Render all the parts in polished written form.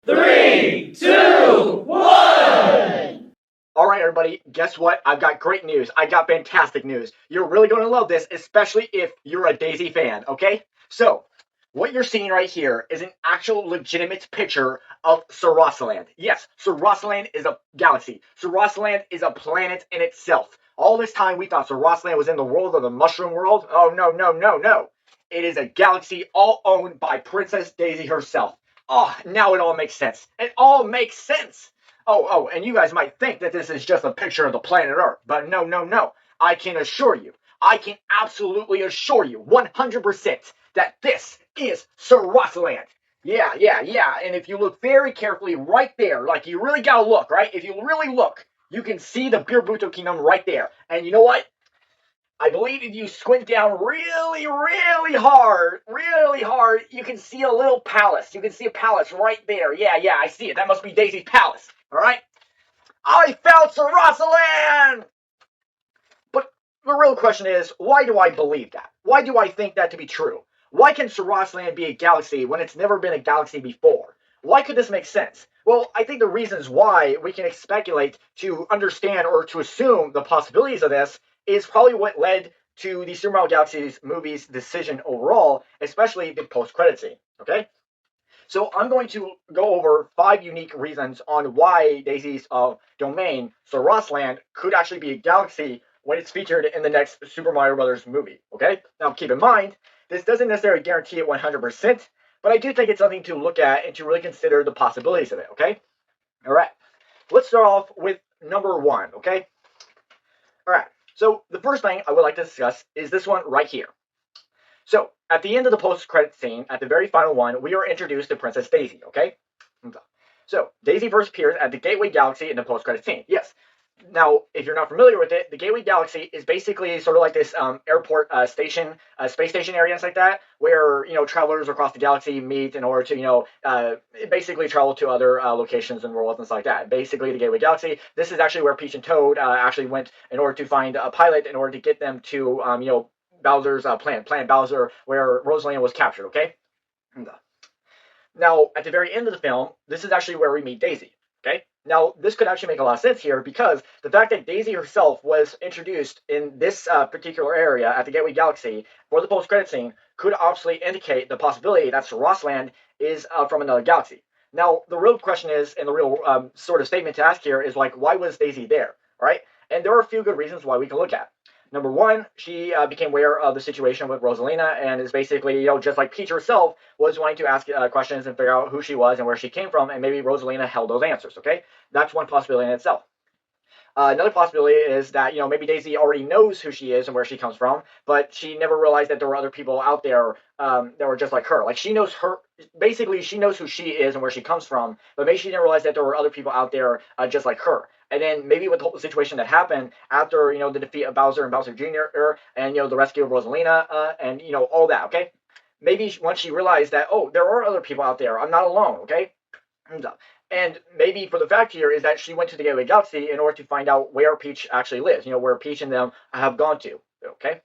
3, 2, 1! Alright everybody, guess what? I've got great news. I got fantastic news. You're really going to love this, especially if you're a Daisy fan, okay? So, what you're seeing right here is an actual legitimate picture of Sarasaland. Yes, Sarasaland is a galaxy. Sarasaland is a planet in itself. All this time we thought Sarasaland was in the world of the mushroom world. Oh, no, no, no, no. It is a galaxy all owned by Princess Daisy herself. Oh, now it all makes sense. It all makes sense. Oh, and you guys might think that this is just a picture of the planet Earth, but no, no, no. I can absolutely assure you, 100%, that this is Sarasaland. Yeah, and if you look very carefully right there, like you really gotta look, right? If you really look, you can see the Birbuto Kingdom right there. And you know what? I believe if you squint down really, really hard, you can see a little palace. You can see a palace right there. Yeah, I see it. That must be Daisy's palace. All right? I found Sarasaland! But the real question is, why do I believe that? Why do I think that to be true? Why can Sarasaland be a galaxy when it's never been a galaxy before? Why could this make sense? Well, I think the reasons why we can speculate to understand or to assume the possibilities of this is probably what led to the Super Mario Galaxy movie's decision overall, especially the post-credit scene. Okay? So I'm going to go over 5 unique reasons on why Daisy's domain, Sarasaland, could actually be a galaxy when it's featured in the next Super Mario Bros. Movie. Okay? Now keep in mind, this doesn't necessarily guarantee it 100%, but I do think it's something to look at and to really consider the possibilities of it. Okay? All right. Let's start off with number 1. Okay? All right. So the first thing I would like to discuss is this one right here. So, at the end of the post-credit scene, at the very final one, we are introduced to Princess Daisy, okay? So, Daisy first appears at the Gateway Galaxy in the post-credit scene. Yes. Now, if you're not familiar with it, the Gateway Galaxy is basically sort of like this airport station, space station area and like that, where, travelers across the galaxy meet in order to, basically travel to other locations and worlds and stuff like that. Basically, the Gateway Galaxy, this is actually where Peach and Toad actually went in order to find a pilot in order to get them to, Bowser's Planet Bowser, where Rosalina was captured, okay? Now, at the very end of the film, this is actually where we meet Daisy, okay? Now, this could actually make a lot of sense here because the fact that Daisy herself was introduced in this particular area at the Gateway Galaxy for the post-credit scene could obviously indicate the possibility that Sarasaland is from another galaxy. Now, the real question is, and the real sort of statement to ask here is, like, why was Daisy there, right? And there are a few good reasons why we can look at. Number 1, she became aware of the situation with Rosalina and is basically, just like Peach herself, was wanting to ask questions and figure out who she was and where she came from, and maybe Rosalina held those answers, okay? That's one possibility in itself. Another possibility is that, maybe Daisy already knows who she is and where she comes from, but she never realized that there were other people out there that were just like her. Like, she knows who she is and where she comes from, but maybe she didn't realize that there were other people out there just like her. And then maybe with the whole situation that happened after, the defeat of Bowser and Bowser Jr. And, the rescue of Rosalina and, all that, okay? Maybe once she realized that, oh, there are other people out there. I'm not alone, okay? And maybe for the fact here is that she went to the Gateway Galaxy in order to find out where Peach actually lives, where Peach and them have gone to, okay?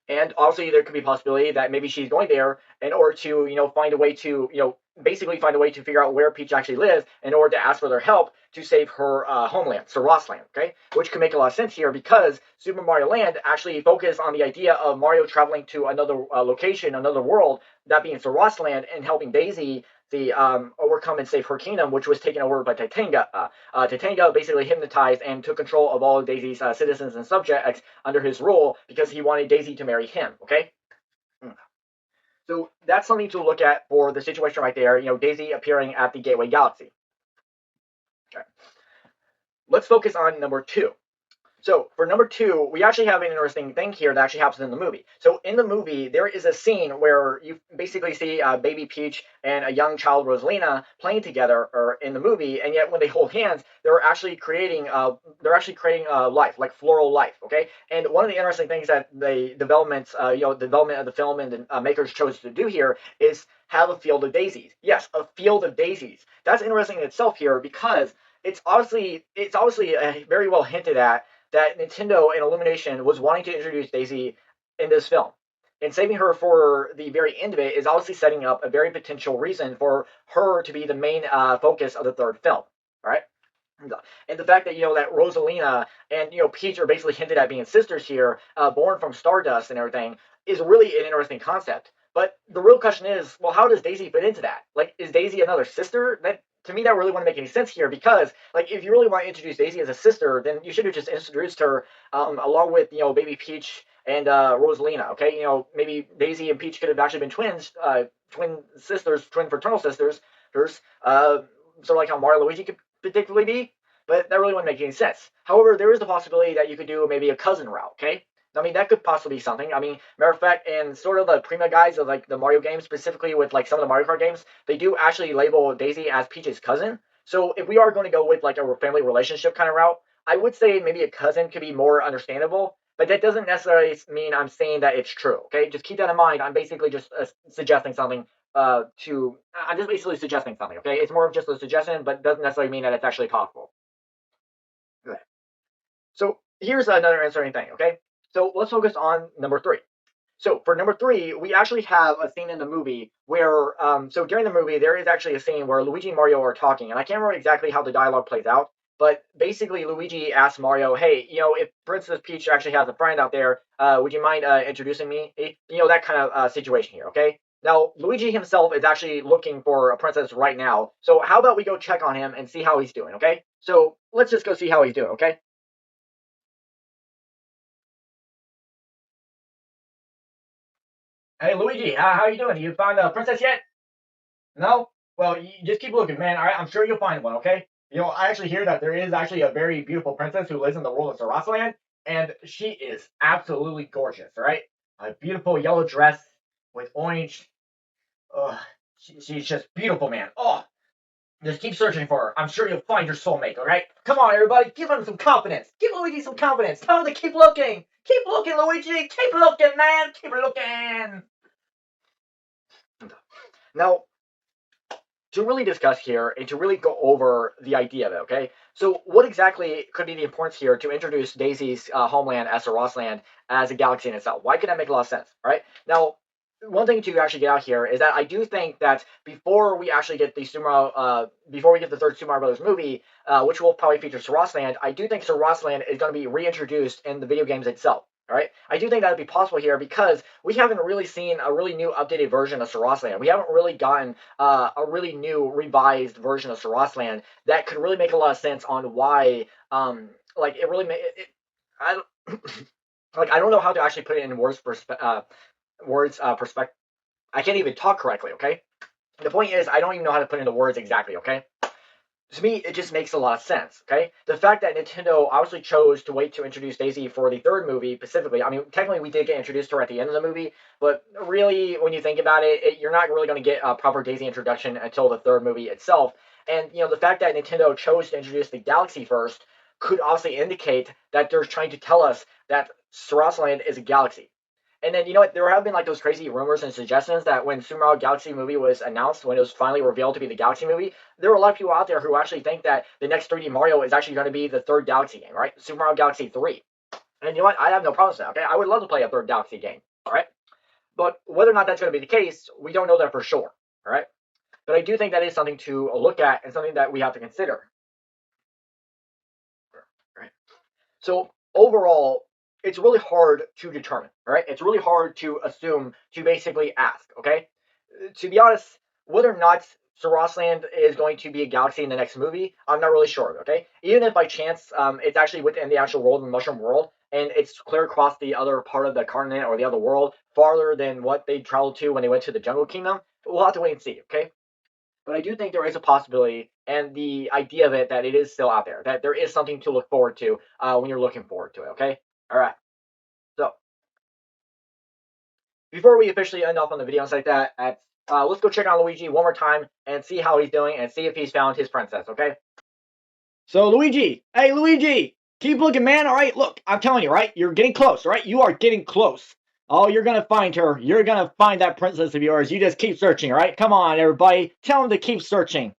And obviously there could be a possibility that maybe she's going there in order to, find a way to, basically find a way to figure out where Peach actually lives in order to ask for their help to save her homeland, Sarasaland, okay? Which could make a lot of sense here because Super Mario Land actually focused on the idea of Mario traveling to another location, another world, that being Sarasaland, and helping Daisy overcome and save her kingdom, which was taken over by Titanga. Titanga basically hypnotized and took control of all of Daisy's citizens and subjects under his rule because he wanted Daisy to marry him, okay? So that's something to look at for the situation right there, Daisy appearing at the Gateway Galaxy. Okay. Let's focus on number 2. So for number 2, we actually have an interesting thing here that actually happens in the movie. So in the movie, there is a scene where you basically see baby Peach and a young child Rosalina playing together, or in the movie, and yet when they hold hands, they're actually creating life, like floral life. Okay, and one of the interesting things that the development of the film and the makers chose to do here is have a field of daisies. Yes, a field of daisies. That's interesting in itself here because it's obviously very well hinted at that Nintendo and Illumination was wanting to introduce Daisy in this film. And saving her for the very end of it is obviously setting up a very potential reason for her to be the main focus of the third film. All right. And the fact that that Rosalina and Peach are basically hinted at being sisters here, born from Stardust and everything, is really an interesting concept. But the real question is, well, how does Daisy fit into that? Like, is Daisy another sister? That to me, that really wouldn't make any sense here because, like, if you really want to introduce Daisy as a sister, then you should have just introduced her along with baby Peach and Rosalina. Okay, maybe Daisy and Peach could have actually been twins, twin sisters, twin fraternal sisters. Sort of like how Mario and Luigi could particularly be, but that really wouldn't make any sense. However, there is the possibility that you could do maybe a cousin route, okay? I mean, that could possibly be something. I mean, matter of fact, in sort of the Prima guys of like the Mario games, specifically with like some of the Mario Kart games, they do actually label Daisy as Peach's cousin. So if we are going to go with like a family relationship kind of route, I would say maybe a cousin could be more understandable, but that doesn't necessarily mean I'm saying that it's true, okay? Just keep that in mind. I'm basically just suggesting something I'm just basically suggesting something, okay? It's more of just a suggestion, but doesn't necessarily mean that it's actually possible. Okay. So here's another answering thing, okay? So let's focus on number 3. So for number 3, we actually have a scene in the movie where, so during the movie, there is actually a scene where Luigi and Mario are talking, and I can't remember exactly how the dialogue plays out, but basically Luigi asks Mario, hey, if Princess Peach actually has a friend out there, would you mind introducing me? That kind of situation here, okay? Now, Luigi himself is actually looking for a princess right now, so how about we go check on him and see how he's doing, okay? So let's just go see how he's doing, okay? Hey, Luigi, how you doing? You found a princess yet? No? Well, you just keep looking, man. All right, I'm sure you'll find one, okay? I actually hear that there is actually a very beautiful princess who lives in the world of Sarasaland, and she is absolutely gorgeous, all right? A beautiful yellow dress with orange. Ugh, she's just beautiful, man. Oh, just keep searching for her. I'm sure you'll find your soulmate, all right? Come on, everybody. Give him some confidence. Give Luigi some confidence. Tell him to keep looking. Keep looking, Luigi. Keep looking, man. Keep looking. Now, to really discuss here and to really go over the idea of it, okay? So, what exactly could be the importance here to introduce Daisy's homeland as Sarasaland as a galaxy in itself? Why could that make a lot of sense, all right? Now, one thing to actually get out here is that I do think that before we actually get the before we get the third Super Mario Brothers movie, which will probably feature Sarasaland, I do think Sarasaland is going to be reintroduced in the video games itself. All right, I do think that would be possible here because we haven't really seen a really new updated version of Sarasaland. We haven't really gotten a really new revised version of Sarasaland that could really make a lot of sense on why, like it really I like I don't know how to actually put it in perspective. I can't even talk correctly, okay? The point is, I don't even know how to put into words exactly, okay? To me, it just makes a lot of sense, okay? The fact that Nintendo obviously chose to wait to introduce Daisy for the third movie specifically, I mean, technically we did get introduced to her at the end of the movie, but really, when you think about it, you're not really going to get a proper Daisy introduction until the third movie itself. And, the fact that Nintendo chose to introduce the Galaxy first could obviously indicate that they're trying to tell us that Sarasaland is a galaxy. And then what? There have been like those crazy rumors and suggestions that when Super Mario Galaxy movie was announced, when it was finally revealed to be the Galaxy movie, there were a lot of people out there who actually think that the next 3D Mario is actually going to be the third Galaxy game, right? Super Mario Galaxy 3. And you know what? I have no problems with that. Okay, I would love to play a third Galaxy game. All right, but whether or not that's going to be the case, we don't know that for sure. All right, but I do think that is something to look at and something that we have to consider. All right. So overall, it's really hard to determine, all right? It's really hard to assume, to basically ask, okay? To be honest, whether or not Sarasaland is going to be a galaxy in the next movie, I'm not really sure, okay? Even if by chance it's actually within the actual world, the Mushroom World, and it's clear across the other part of the continent or the other world, farther than what they traveled to when they went to the Jungle Kingdom, we'll have to wait and see, okay? But I do think there is a possibility and the idea of it that it is still out there, that there is something to look forward to when you're looking forward to it, okay? All right. So, before we officially end off on the video and like that, let's go check on Luigi one more time and see how he's doing and see if he's found his princess, okay? So, Luigi! Hey, Luigi! Keep looking, man, alright? Look, I'm telling you, right? You're getting close, right? You are getting close. Oh, you're gonna find her. You're gonna find that princess of yours. You just keep searching, alright? Come on, everybody. Tell him to keep searching.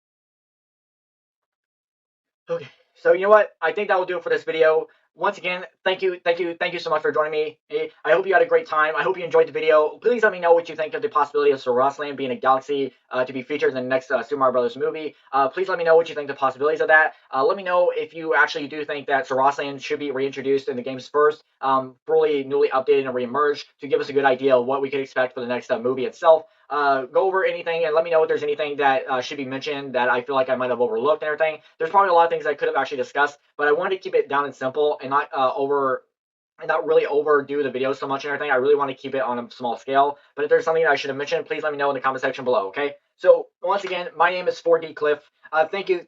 Okay, so you know what? I think that will do it for this video. once again, thank you so much for joining me. I hope you had a great time. I hope you enjoyed the video. Please let me know what you think of the possibility of Sarasaland being a galaxy to be featured in the next Super Mario Brothers movie. Please let me know what you think of the possibilities of that. Let me know if you actually do think that Sarasaland should be reintroduced in the games first, fully newly updated and reemerged to give us a good idea of what we could expect for the next movie itself. Go over anything and let me know if there's anything that should be mentioned that I feel like I might have overlooked and everything. There's probably a lot of things I could have actually discussed, but I wanted to keep it down and simple and not really overdo the video so much and everything. I really want to keep it on a small scale. But if there's something that I should have mentioned, please let me know in the comment section below, okay? So, once again, my name is 4D Clif. Thank you.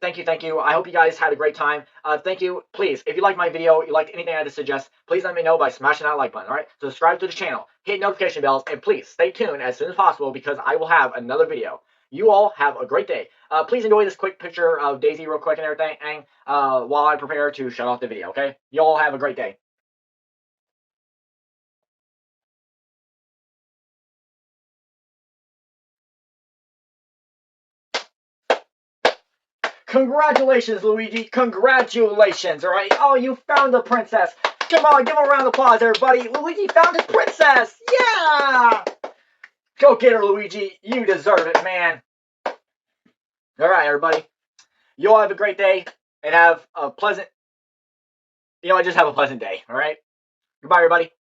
I hope you guys had a great time. Thank you. Please, if you liked my video, you liked anything I had to suggest, please let me know by smashing that like button, alright? Subscribe to the channel, hit notification bells, and please stay tuned as soon as possible because I will have another video. You all have a great day. Please enjoy this quick picture of Daisy real quick and everything while I prepare to shut off the video, okay? You all have a great day. Congratulations, Luigi. Congratulations, alright? Oh, you found the princess. Come on, give a round of applause, everybody. Luigi found his princess. Yeah! Go get her, Luigi. You deserve it, man. Alright, everybody. You all have a great day and have a pleasant... just have a pleasant day, alright? Goodbye, everybody.